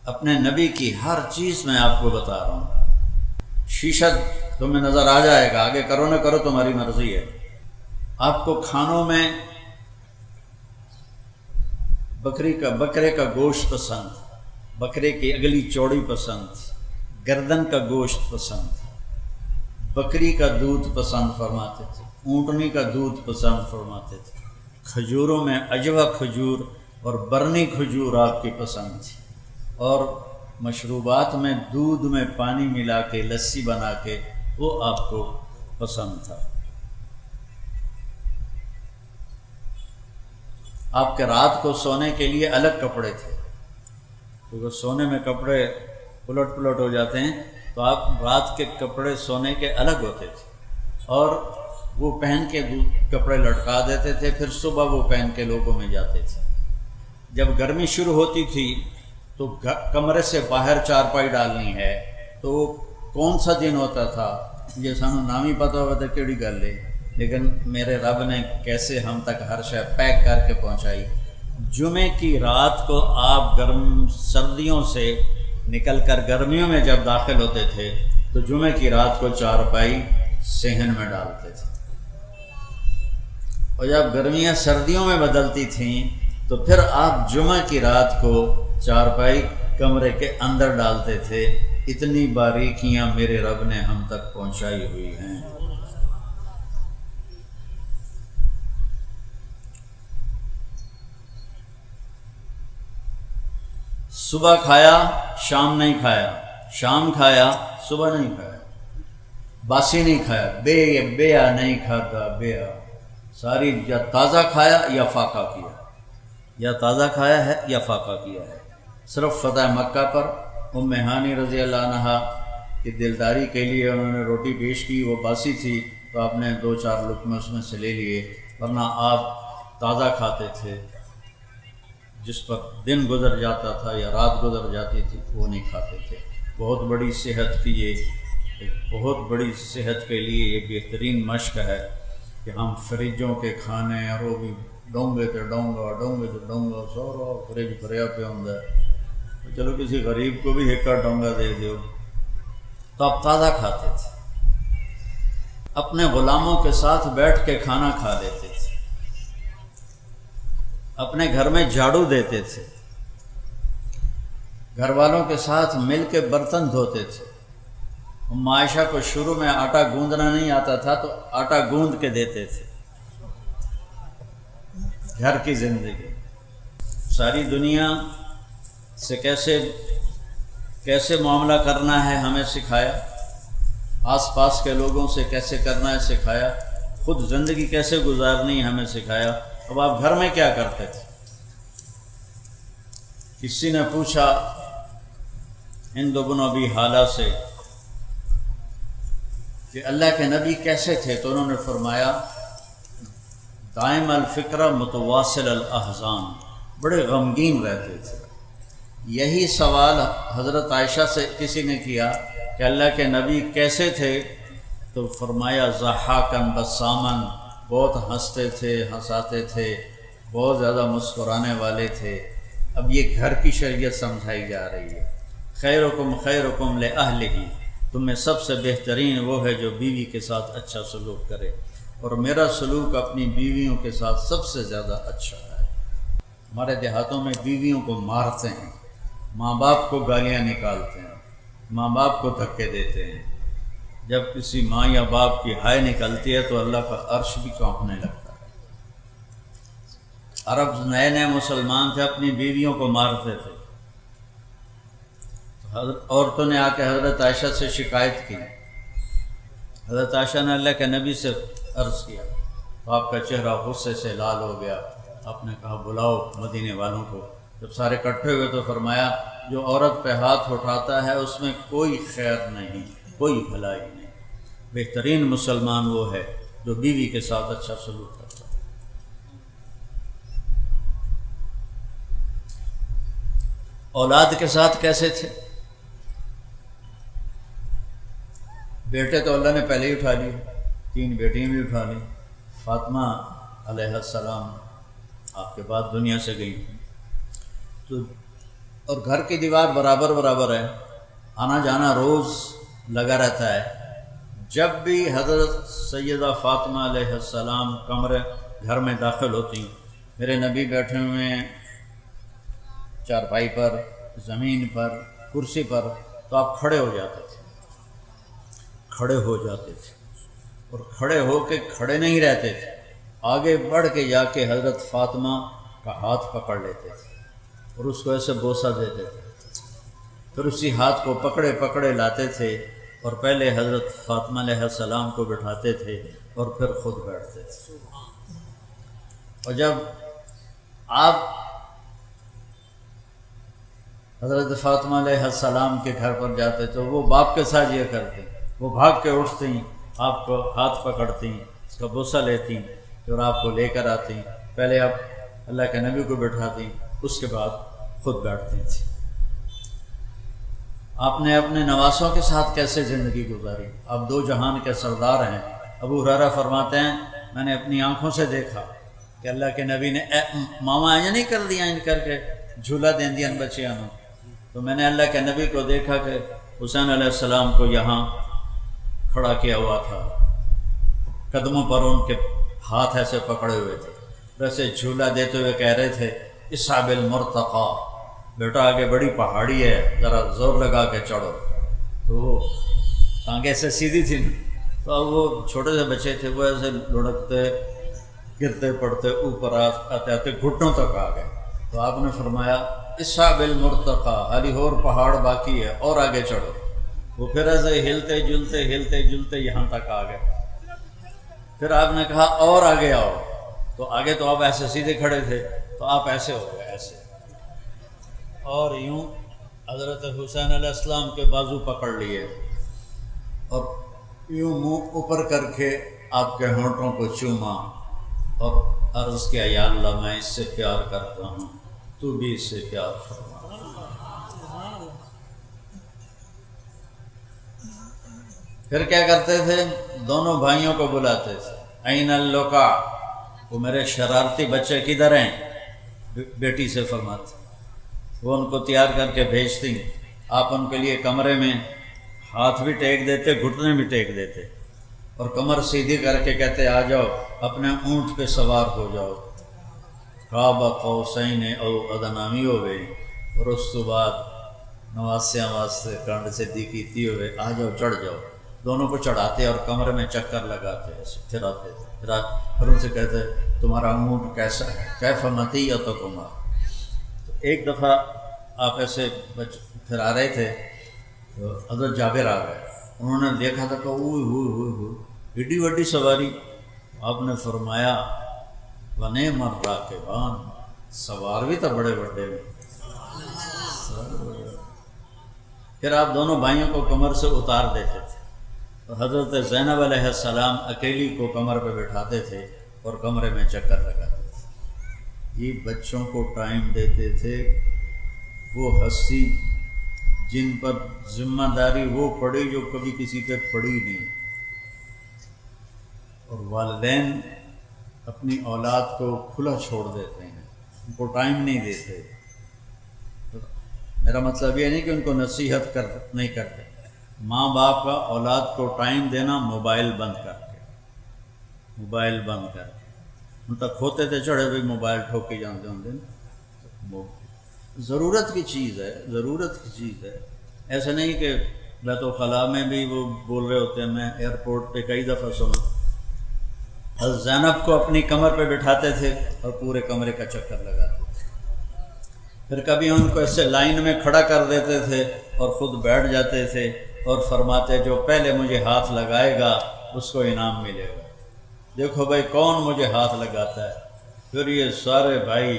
اپنے نبی کی ہر چیز میں آپ کو بتا رہا ہوں۔ شیشہ تمہیں نظر آ جائے گا، آگے کرو نہ کرو تمہاری مرضی ہے۔ آپ کو کھانوں میں بکرے کا گوشت پسند، بکرے کی اگلی چوڑی پسند، گردن کا گوشت پسند، بکری کا دودھ پسند فرماتے تھے، اونٹنی کا دودھ پسند فرماتے تھے، کھجوروں میں اجوا کھجور اور برنی کھجور آپ کی پسند تھی، اور مشروبات میں دودھ میں پانی ملا کے لسی بنا کے وہ آپ کو پسند تھا۔ آپ کے رات کو سونے کے لیے الگ کپڑے تھے، کیونکہ سونے میں کپڑے پلٹ ہو جاتے ہیں، تو آپ رات کے کپڑے سونے کے الگ ہوتے تھے، اور وہ پہن کے کپڑے لٹکا دیتے تھے، پھر صبح وہ پہن کے لوگوں میں جاتے تھے۔ جب گرمی شروع ہوتی تھی تو کمرے سے باہر چارپائی ڈالنی ہے، تو وہ کون سا دن ہوتا تھا یہ سانو نام ہی پتہ ہوتا کیڑی گل ہے، لیکن میرے رب نے کیسے ہم تک ہر شے پیک کر کے پہنچائی۔ جمعے کی رات کو آپ سردیوں سے نکل کر گرمیوں میں جب داخل ہوتے تھے تو جمعے کی رات کو چارپائی صحن میں ڈالتے تھے، اور جب گرمیاں سردیوں میں بدلتی تھیں تو پھر آپ جمعہ کی رات کو چارپائی کمرے کے اندر ڈالتے تھے۔ اتنی باریکیاں میرے رب نے ہم تک پہنچائی ہوئی ہیں۔ صبح کھایا شام نہیں کھایا، شام کھایا صبح نہیں کھایا، باسی نہیں کھایا، بیا نہیں کھاتا، بیا ساری یا تازہ کھایا یا فاقہ کیا، یا تازہ کھایا ہے یا فاقہ کیا ہے۔ صرف فتح مکہ پر ام ہانی رضی اللہ عنہا کی دلداری کے لیے انہوں نے روٹی پیش کی، وہ باسی تھی تو آپ نے 2-4 لقمے اس میں سے لے لیے، ورنہ آپ تازہ کھاتے تھے۔ جس پر دن گزر جاتا تھا یا رات گزر جاتی تھی وہ نہیں کھاتے تھے۔ بہت بڑی صحت کی بہت بڑی صحت کے لیے یہ بہترین مشق ہے کہ ہم فریجوں کے کھانے، اور وہ بھی ڈونگے تے ڈونگا سارا فریج بھریا پہ ہوتا ہے، چلو کسی غریب کو بھی ایک ڈونگا دے دیو، تو آپ تازہ کھاتے تھے۔ اپنے غلاموں کے ساتھ بیٹھ کے کھانا کھا لیتے تھے، اپنے گھر میں جھاڑو دیتے تھے، گھر والوں کے ساتھ مل کے برتن دھوتے تھے۔ ام عائشہ کو شروع میں آٹا گوندنا نہیں آتا تھا تو آٹا گوند کے دیتے تھے۔ گھر کی زندگی، ساری دنیا سے کیسے معاملہ کرنا ہے ہمیں سکھایا، آس پاس کے لوگوں سے کیسے کرنا ہے سکھایا، خود زندگی کیسے گزارنی ہے ہمیں سکھایا۔ اب آپ گھر میں کیا کرتے تھے؟ کسی نے پوچھا ہند بن ابی حالہ سے کہ اللہ کے نبی کیسے تھے، تو انہوں نے فرمایا دائم الفکرہ متواصل الاحزان، بڑے غمگین رہتے تھے۔ یہی سوال حضرت عائشہ سے کسی نے کیا کہ اللہ کے نبی کیسے تھے، تو فرمایا ضحاکا بسامن، بہت ہنستے تھے، ہنساتے تھے، بہت زیادہ مسکرانے والے تھے۔ اب یہ گھر کی شریعت سمجھائی جا رہی ہے، خیرکم لأہلہ، تم میں سب سے بہترین وہ ہے جو بیوی کے ساتھ اچھا سلوک کرے، اور میرا سلوک اپنی بیویوں کے ساتھ سب سے زیادہ اچھا ہے۔ ہمارے دیہاتوں میں بیویوں کو مارتے ہیں، ماں باپ کو گالیاں نکالتے ہیں، ماں باپ کو دھکے دیتے ہیں۔ جب کسی ماں یا باپ کی ہائے نکلتی ہے تو اللہ کا عرش بھی کانپنے لگتا ہے۔ عرب نئے مسلمان تھے، اپنی بیویوں کو مارتے تھے۔ عورتوں نے آ کے حضرت عائشہ سے شکایت کی، حضرت عائشہ نے اللہ کے نبی سے عرض کیا تو آپ کا چہرہ غصے سے لال ہو گیا۔ آپ نے کہا بلاؤ مدینے والوں کو۔ جب سارے اکٹھے ہوئے تو فرمایا جو عورت پہ ہاتھ اٹھاتا ہے اس میں کوئی خیر نہیں، کوئی بھلائی نہیں۔ بہترین مسلمان وہ ہے جو بیوی کے ساتھ اچھا سلوک کرتا ہے۔ اولاد کے ساتھ کیسے تھے؟ بیٹے تو اللہ نے پہلے ہی اٹھا لیے، 3 بیٹیاں بھی اٹھا لیں۔ فاطمہ علیہ السلام آپ کے بعد دنیا سے گئی، تو اور گھر کی دیوار برابر برابر ہے، آنا جانا روز لگا رہتا ہے۔ جب بھی حضرت سیدہ فاطمہ علیہ السلام کمرے گھر میں داخل ہوتی، میرے نبی بیٹھے ہوئے ہیں چارپائی پر، زمین پر، کرسی پر، تو آپ کھڑے ہو جاتے تھے، کھڑے ہو جاتے تھے، اور کھڑے ہو کے کھڑے نہیں رہتے تھے، آگے بڑھ کے جا کے حضرت فاطمہ کا ہاتھ پکڑ لیتے تھے اور اس کو ایسے بوسہ دیتے تھے، پھر اسی ہاتھ کو پکڑے پکڑے لاتے تھے اور پہلے حضرت فاطمہ علیہ السلام کو بٹھاتے تھے اور پھر خود بیٹھتے تھے۔ اور جب آپ حضرت فاطمہ علیہ السلام کے گھر پر جاتے تو وہ باپ کے ساتھ یہ کرتے، وہ بھاگ کے اٹھتی، آپ کو ہاتھ پکڑتی، اس کا بوسہ لیتی اور آپ کو لے کر آتی، پہلے آپ اللہ کے نبی کو بٹھاتی، اس کے بعد خود بیٹھتی تھی۔ آپ نے اپنے نواسوں کے ساتھ کیسے زندگی گزاری؟ آپ دو جہان کے سردار ہیں۔ ابو ہریرہ فرماتے ہیں میں نے اپنی آنکھوں سے دیکھا کہ اللہ کے نبی نے ماما یہ نہیں کر دیا ان کر کے جھولا دین دیا بچیاں نو، تو میں نے اللہ کے نبی کو دیکھا کہ حسین علیہ السلام کو یہاں کھڑا کیا ہوا تھا، قدموں پر ان کے ہاتھ ایسے پکڑے ہوئے تھے، ویسے جھولا دیتے ہوئے کہہ رہے تھے اصحاب المرتقی، بیٹا آگے بڑی پہاڑی ہے، ذرا زور لگا کے چڑھو۔ تو وہ ٹانگیں سے سیدھی تھی نا، تو اب وہ چھوٹے سے بچے تھے، وہ ایسے لڑکتے گرتے پڑتے اوپر آتے آتے گھٹنوں تک آ گئے۔ تو آپ نے فرمایا اصحاب المرتقی، حالی اور پہاڑ باقی ہے، اور آگے چڑھو۔ وہ پھر ایسے ہلتے جلتے یہاں تک آ گئے۔ پھر آپ نے کہا اور آگے آؤ، تو آگے تو آپ ایسے سیدھے کھڑے تھے، تو آپ ایسے ہو گئے ایسے، اور یوں حضرت حسین علیہ السلام کے بازو پکڑ لیے اور یوں منہ اوپر کر کے آپ کے ہونٹوں کو چوما اور عرض کیا یا اللہ میں اس سے پیار کرتا ہوں، تو بھی اس سے پیار فرما۔ پھر کیا کرتے تھے؟ دونوں بھائیوں کو بلاتے تھے، این اللقا، وہ میرے شرارتی بچے کدھر ہیں؟ بیٹی سے فرماتے، وہ ان کو تیار کر کے بھیجتی، آپ ان کے لیے کمرے میں ہاتھ بھی ٹیک دیتے، گھٹنے بھی ٹیک دیتے، اور کمر سیدھی کر کے کہتے آ جاؤ، اپنے اونٹ پہ سوار ہو جاؤ، قاب قوسین او ادنی ہوئے، اور اس تو بعد نواسیاں واسطے کنڈ سے دی کیتی ہوئے، آ جاؤ چڑھ جاؤ۔ دونوں کو چڑھاتے اور کمرے میں چکر لگاتے، پھر آتے، پھر ان سے کہتے تمہارا اونٹ کیسا ہے، کیف مطیتکما۔ ایک دفعہ آپ ایسے پھر آ رہے تھے تو حضرت جابر آ گئے، انہوں نے دیکھا تھا کہ اوہ ایڈی وڈی سواری۔ آپ نے فرمایا ونعم الراکبان، سوار بھی تو بڑے بڑے میں۔ پھر آپ دونوں بھائیوں کو کمر سے اتار دیتے تھے، حضرت زینب علیہ السلام اکیلی کو کمر پہ بٹھاتے تھے اور کمرے میں چکر لگاتے تھے۔ یہ بچوں کو ٹائم دیتے تھے، وہ ہستی جن پر ذمہ داری وہ پڑی جو کبھی کسی پہ پڑی نہیں، اور والدین اپنی اولاد کو کھلا چھوڑ دیتے ہیں، ان کو ٹائم نہیں دیتے۔ میرا مطلب یہ نہیں کہ ان کو نصیحت نہیں کرتے، ماں باپ کا اولاد کو ٹائم دینا موبائل بند کر کے، موبائل بند کر کے، ان تک ہوتے تھے چڑھے ہوئے موبائل ٹھوکی جانتے ہوں گے، ضرورت کی چیز ہے، ضرورت کی چیز ہے۔ ایسے نہیں کہ بیت الخلاء میں بھی وہ بول رہے ہوتے ہیں، میں ایئرپورٹ پہ کئی دفعہ سنا، حضرت زینب کو اپنی کمر پہ بٹھاتے تھے اور پورے کمرے کا چکر لگاتے تھے، پھر کبھی ان کو ایسے لائن میں کھڑا کر دیتے تھے اور خود بیٹھ جاتے تھے اور فرماتے جو پہلے مجھے ہاتھ لگائے گا اس کو انعام ملے گا، دیکھو بھائی کون مجھے ہاتھ لگاتا ہے۔ پھر یہ سارے بھائی،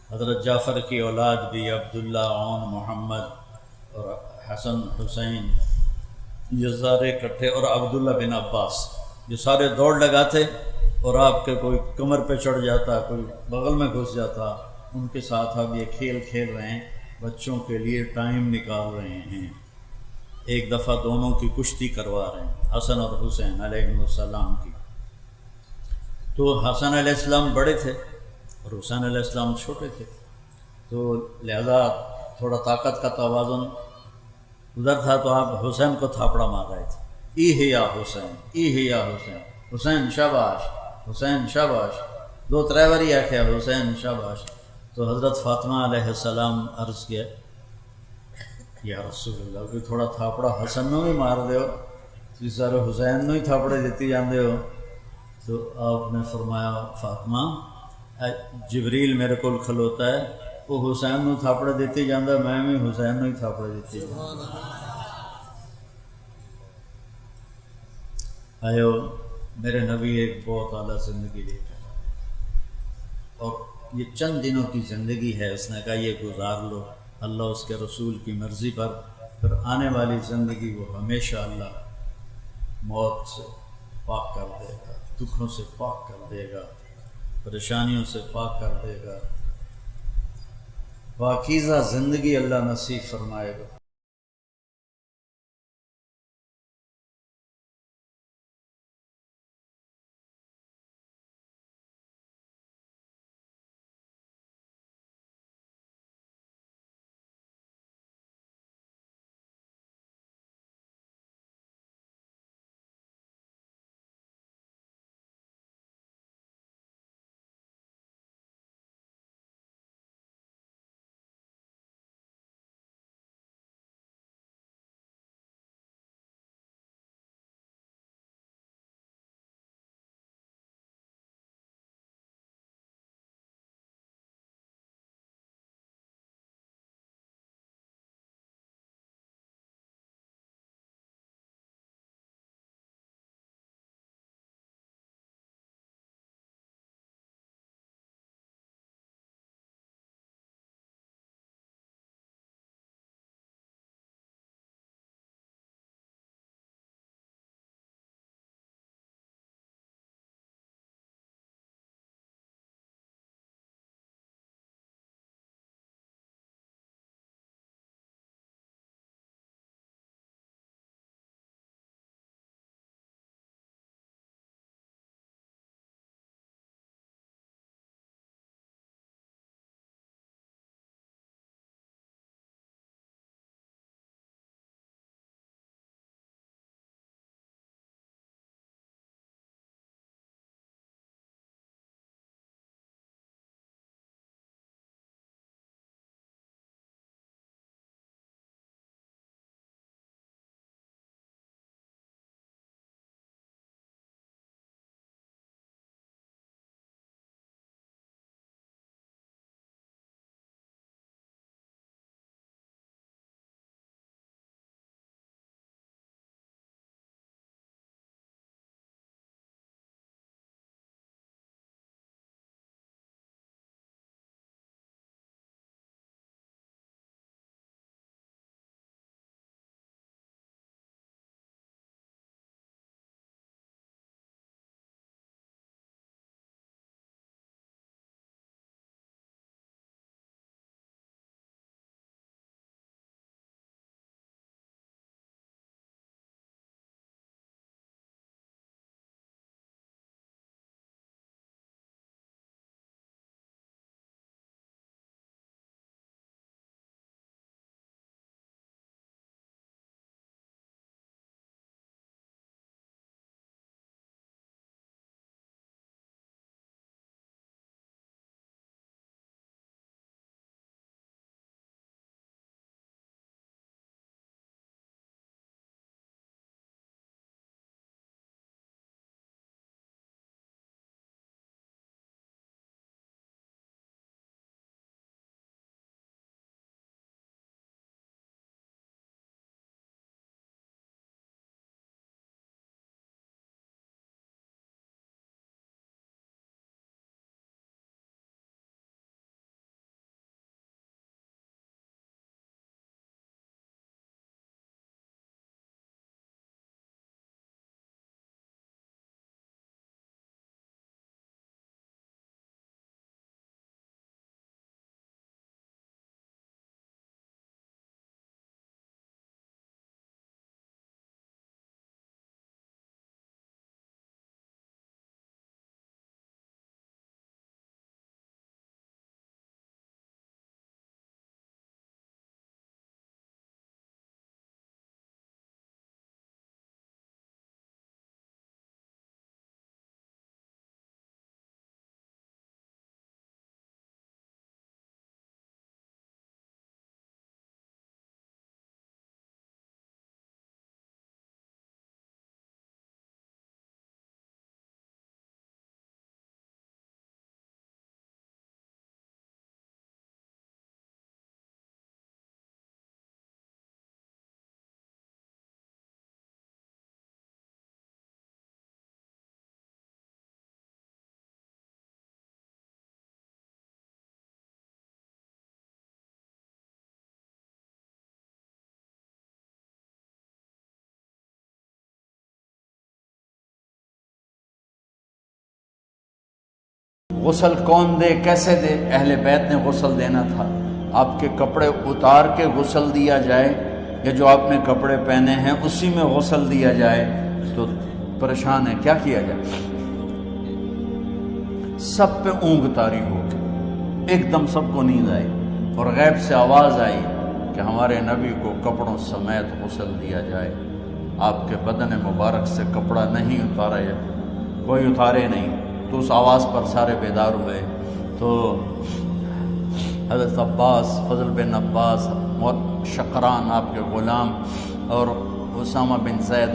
حضرت جعفر کی اولاد بھی، عبداللہ، عون، محمد اور حسن حسین، یہ سارے اکٹھے، اور عبداللہ بن عباس، یہ سارے دوڑ لگاتے اور آپ کے کوئی کمر پہ چڑھ جاتا، کوئی بغل میں گھس جاتا، ان کے ساتھ اب یہ کھیل کھیل رہے ہیں، بچوں کے لیے ٹائم نکال رہے ہیں۔ ایک دفعہ دونوں کی کشتی کروا رہے ہیں، حسن اور حسین علیہ السلام کی۔ تو حسن علیہ السلام بڑے تھے اور حسین علیہ السلام چھوٹے تھے، تو لہذا تھوڑا طاقت کا توازن ادھر تھا تو آپ حسین کو تھاپڑا مار رہے تھے، ای ہے یا حسین، ای ہے یا حسین، حسین شاباش، حسین شاباش، دو ترے باری آخیا حسین شاباش۔ تو حضرت فاطمہ علیہ السلام عرض کیا یا رسول اللہ کوئی تھوڑا تھاپڑا حسن نو بھی مار دیو، تھی سارے حسین نو ہی تھاپڑے دیتی جاندے ہو۔ تو آپ نے فرمایا فاطمہ جبریل میرے کو کھلوتا ہے، وہ حسین نو تھاپڑے دیتی جاندہ، میں بھی حسین نو ہی تھاپڑے دیتی جاندہ۔ آئیو میرے نبی ایک بہت اعلیٰ زندگی لے کر، اور یہ چند دنوں کی زندگی ہے، اس نے کہا یہ گزار لو اللہ اس کے رسول کی مرضی پر، پھر آنے والی زندگی وہ ہمیشہ اللہ موت سے پاک کر دے گا، دکھوں سے پاک کر دے گا، پریشانیوں سے پاک کر دے گا، پاکیزہ زندگی اللہ نصیب فرمائے گا۔ غسل کون دے، کیسے دے؟ اہل بیت نے غسل دینا تھا۔ آپ کے کپڑے اتار کے غسل دیا جائے یا جو آپ نے کپڑے پہنے ہیں اسی میں غسل دیا جائے تو پریشان ہے، کیا کیا جائے؟ سب پہ اونگ طاری ہو گئی، ایک دم سب کو نیند آئی اور غیب سے آواز آئی کہ ہمارے نبی کو کپڑوں سمیت غسل دیا جائے۔ آپ کے بدن مبارک سے کپڑا نہیں اتارا جائے، کوئی اتارے نہیں۔ تو اس آواز پر سارے بیدار ہوئے۔ تو حضرت عباس، فضل بن عباس، شقران آپ کے غلام اور اسامہ بن زید